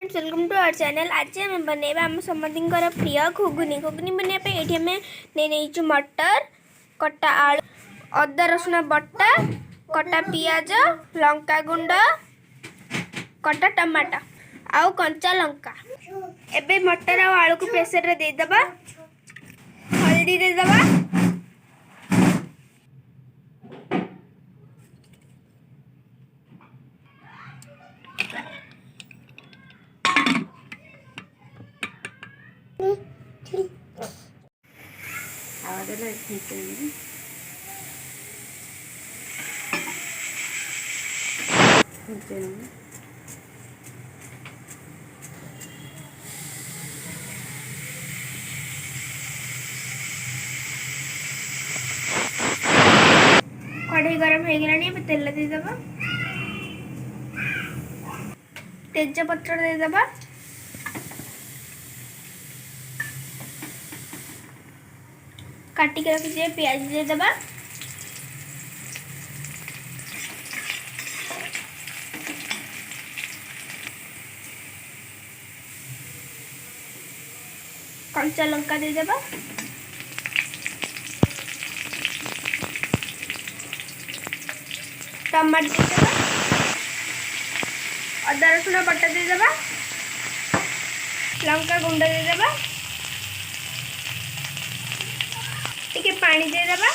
Friends, welcome to our channel. आज आम बनवा आम समझी प्रिय घुगुनी बनवाई ये नहीं मटर कटा आलू अदा रसुण बटा कटा पियाज लंका गुंड कटा टमाटो आउ कंचा लंका। एबे मटर आ आलू को प्रेसर रे दे दबा, हल्दी दे दबा, कढ़ाई गरम हो गला तेल दे दबा, तेज पत्र दे दबा, काटी के रखी प्याज दे दबा, कंचा लंका दे दबा, टमाटर दे दबा, अदा रसुण बटा दे दबा, लंका गुंड दे दबा, टिके पानी दे दबा,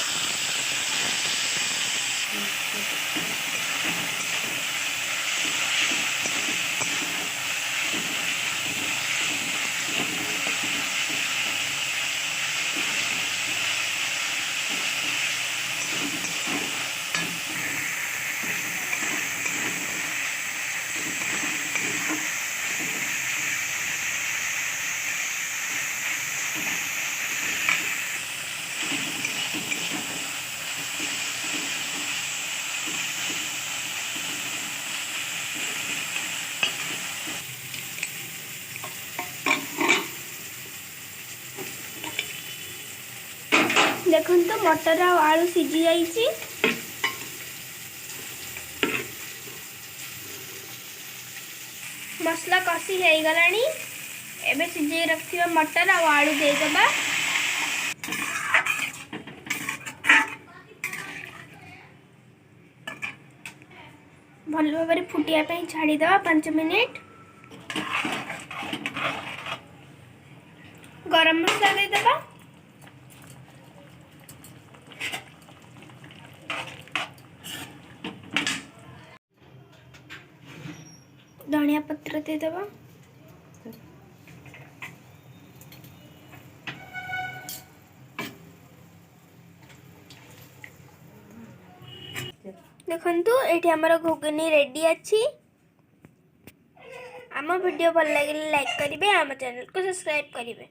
देखो तो मटर आलू सीझी जाइए। मसला कषी हो गलानी। एबे सीझे रखिबा मटर आ आलू दे दबा, भल भाव फुटिया छाड़ी दबा 5 मिनिट। गरम मसला दे दबा, धनिया पत्र दे दबा, देखंतु एठी हमर घुगनी रेडी अछि। आम वीडियो भल लगे लाइक करिवे, आम चैनल को सब्सक्राइब करिवे।